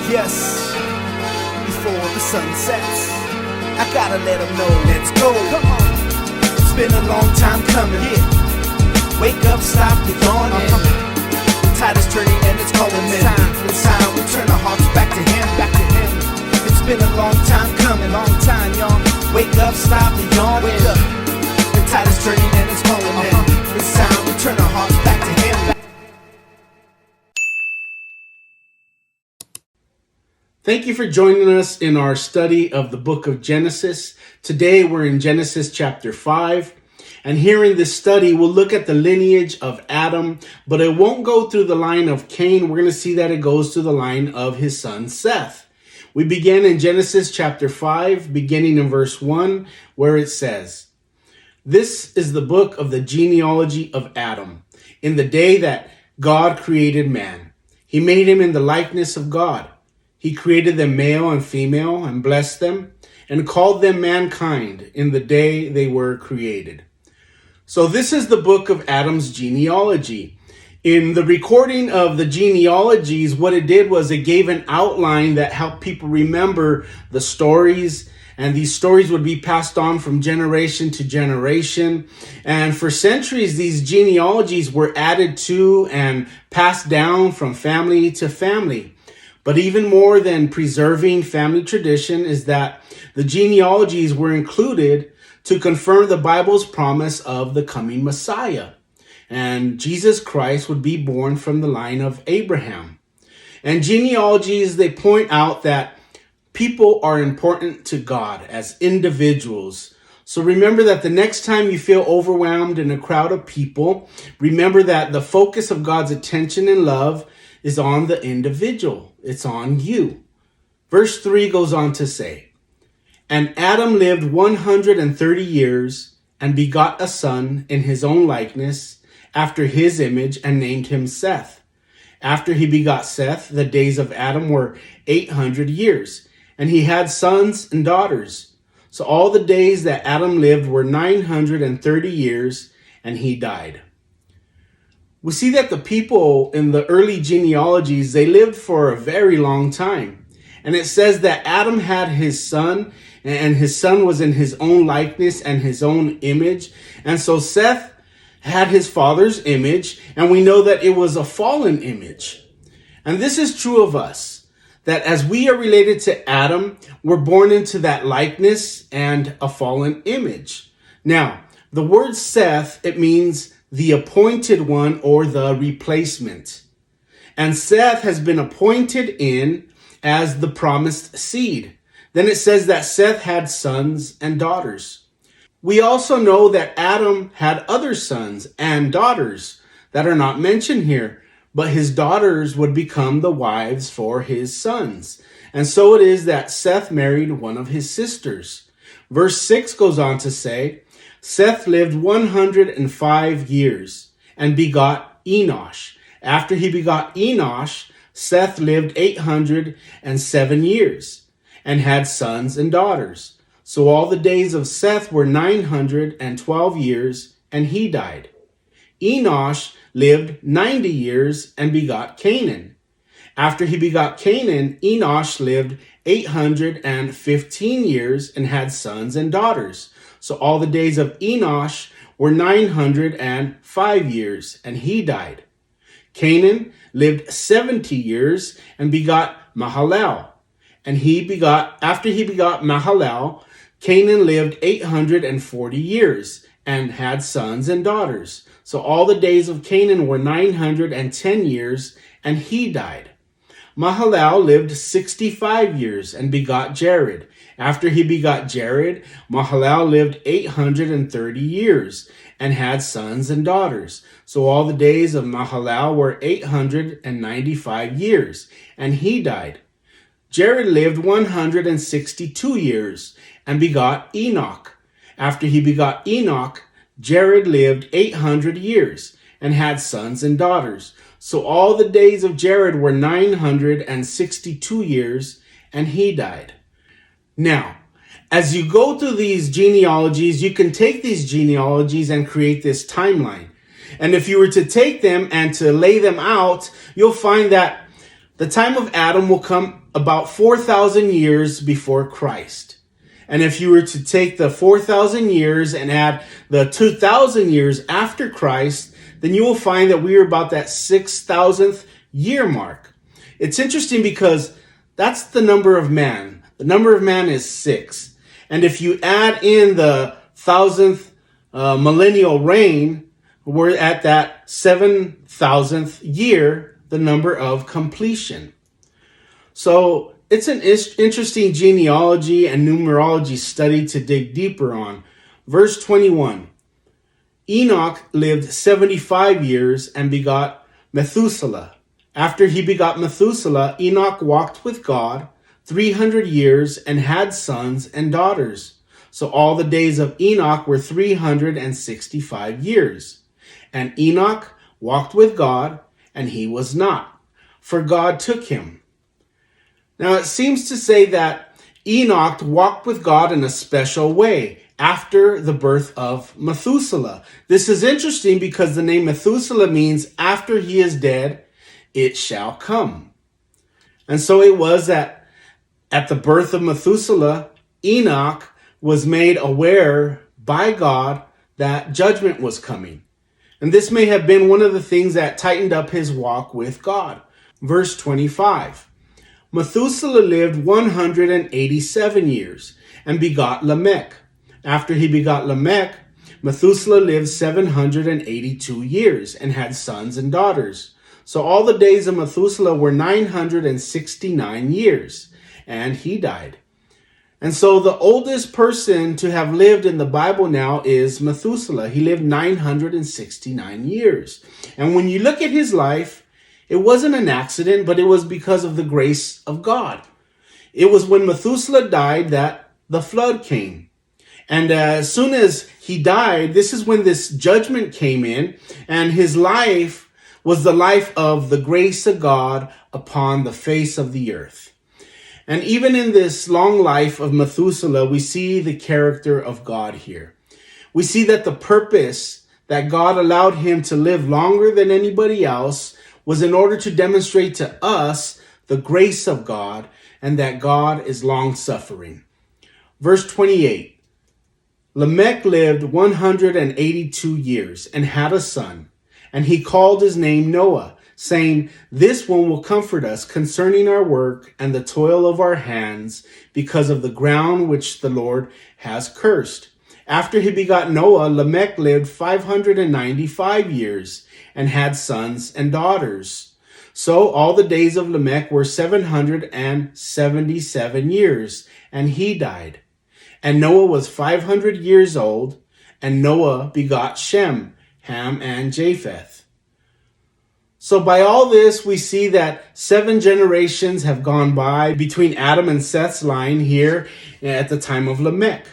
Yes, before the sun sets, I gotta let them know, let's go. Come on. It's been a long time coming. Yeah. Wake up, stop the yawning. The tide is turning and it's calling in. It's time we turn our hearts back to him, back to him. It's been a long time coming, long time, y'all. Wake up, stop the yawning. Wake up. The tide is turning and it's calling in. It's time we turn our hearts back to him. Thank you for joining us in our study of the book of Genesis. Today we're in Genesis chapter 5. And here in this study, we'll look at the lineage of Adam, but it won't go through the line of Cain. We're going to see that it goes to the line of his son Seth. We begin in Genesis chapter 5, beginning in verse 1, where it says, "This is the book of the genealogy of Adam, in the day that God created man. He made him in the likeness of God. He created them male and female and blessed them and called them mankind in the day they were created." So this is the book of Adam's genealogy. In the recording of the genealogies, what it did was it gave an outline that helped people remember the stories, and these stories would be passed on from generation to generation. And for centuries, these genealogies were added to and passed down from family to family. But even more than preserving family tradition is that the genealogies were included to confirm the Bible's promise of the coming Messiah. And Jesus Christ would be born from the line of Abraham. And genealogies, they point out that people are important to God as individuals. So remember that the next time you feel overwhelmed in a crowd of people, remember that the focus of God's attention and love is on the individual. It's on you. Verse 3 goes on to say, "And Adam lived 130 years and begot a son in his own likeness, after his image, and named him Seth. After he begot Seth, the days of Adam were 800 years, and he had sons and daughters. So all the days that Adam lived were 930 years, and he died." We see that the people in the early genealogies, they lived for a very long time. And it says that Adam had his son, and his son was in his own likeness and his own image. And so Seth had his father's image, and we know that it was a fallen image. And this is true of us, that as we are related to Adam, we're born into that likeness and a fallen image. Now, the word Seth, it means the appointed one or the replacement. And Seth has been appointed in as the promised seed. Then it says that Seth had sons and daughters. We also know that Adam had other sons and daughters that are not mentioned here, but his daughters would become the wives for his sons. And so it is that Seth married one of his sisters. Verse 6 goes on to say, "Seth lived 105 years and begot Enosh. After he begot Enosh, Seth lived 807 years and had sons and daughters. So all the days of Seth were 912 years, and he died. Enosh lived 90 years and begot Canaan. After he begot Canaan, Enosh lived 815 years and had sons and daughters. So all the days of Enosh were 905 years, and he died. Canaan lived 70 years and begot Mahalalel. And after he begot Mahalalel, Canaan lived 840 years and had sons and daughters. So all the days of Canaan were 910 years, and he died. Mahalalel lived 65 years and begot Jared. After he begot Jared, Mahalalel lived 830 years and had sons and daughters. So all the days of Mahalalel were 895 years, and he died. Jared lived 162 years and begot Enoch. After he begot Enoch, Jared lived 800 years and had sons and daughters. So all the days of Jared were 962 years, and he died. Now, as you go through these genealogies, you can take these genealogies and create this timeline. And if you were to take them and to lay them out, you'll find that The time of Adam will come about 4,000 years before Christ. And if you were to take the 4,000 years and add the 2,000 years after Christ, then you will find that we are about that 6,000th year mark. It's interesting because that's the number of man. The number of man is 6. And if you add in the 1,000th millennial reign, we're at that 7,000th year, the number of completion. So it's an interesting genealogy and numerology study to dig deeper on. Verse 21, Enoch lived 75 years and begot Methuselah. After he begot Methuselah, Enoch walked with God 300 years and had sons and daughters. So all the days of Enoch were 365 years. And Enoch walked with God, and he was not, for God took him. Now it seems to say that Enoch walked with God in a special way after the birth of Methuselah. This is interesting because the name Methuselah means after he is dead, it shall come. And so it was that at the birth of Methuselah, Enoch was made aware by God that judgment was coming. And this may have been one of the things that tightened up his walk with God. Verse 25, Methuselah lived 187 years and begot Lamech. After he begot Lamech, Methuselah lived 782 years and had sons and daughters. So all the days of Methuselah were 969 years, and he died. And so the oldest person to have lived in the Bible now is Methuselah. He lived 969 years. And when you look at his life, it wasn't an accident, but it was because of the grace of God. It was when Methuselah died that the flood came. And as soon as he died, this is when this judgment came in, and his life was the life of the grace of God upon the face of the earth. And even in this long life of Methuselah, we see the character of God here. We see that the purpose that God allowed him to live longer than anybody else was in order to demonstrate to us the grace of God and that God is long-suffering. Verse 28, Lamech lived 182 years and had a son, and he called his name Noah, saying, this one will comfort us concerning our work and the toil of our hands, because of the ground which the Lord has cursed. After he begot Noah, Lamech lived 595 years and had sons and daughters. So all the days of Lamech were 777 years, and he died. And Noah was 500 years old, and Noah begot Shem, Ham, and Japheth. So by all this, we see that 7 generations have gone by between Adam and Seth's line here at the time of Lamech.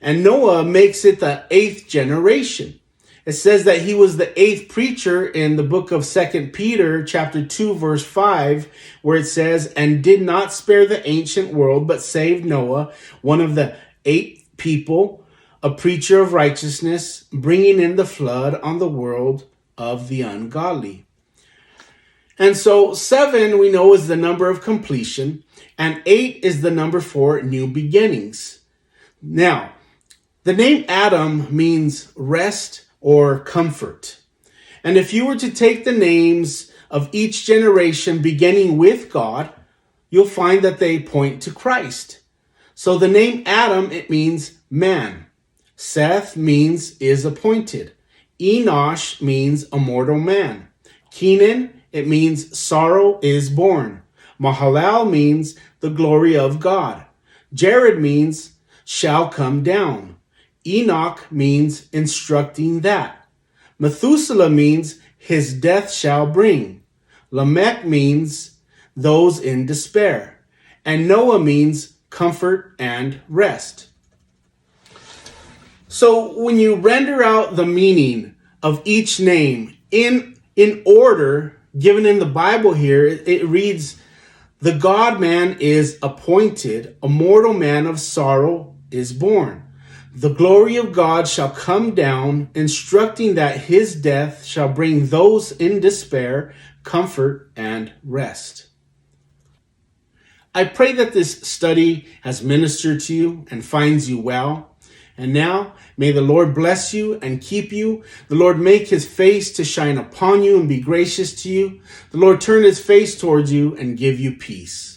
And Noah makes it the 8th generation. It says that he was the 8th preacher in the book of 2 Peter chapter 2 verse 5, where it says, and did not spare the ancient world, but saved Noah, one of the 8 people, a preacher of righteousness, bringing in the flood on the world of the ungodly. And so 7 we know is the number of completion, and 8 is the number for new beginnings. Now, the name Adam means rest or comfort. And if you were to take the names of each generation beginning with God, you'll find that they point to Christ. So the name Adam, it means man. Seth means is appointed. Enosh means a mortal man. Kenan, it means sorrow is born. Mahalal means the glory of God. Jared means shall come down. Enoch means instructing that. Methuselah means his death shall bring. Lamech means those in despair. And Noah means comfort and rest. So when you render out the meaning of each name in order given in the Bible here, it reads, the God-man is appointed, a mortal man of sorrow is born. The glory of God shall come down, instructing that his death shall bring those in despair comfort and rest. I pray that this study has ministered to you and finds you well. And now, may the Lord bless you and keep you. The Lord make his face to shine upon you and be gracious to you. The Lord turn his face towards you and give you peace.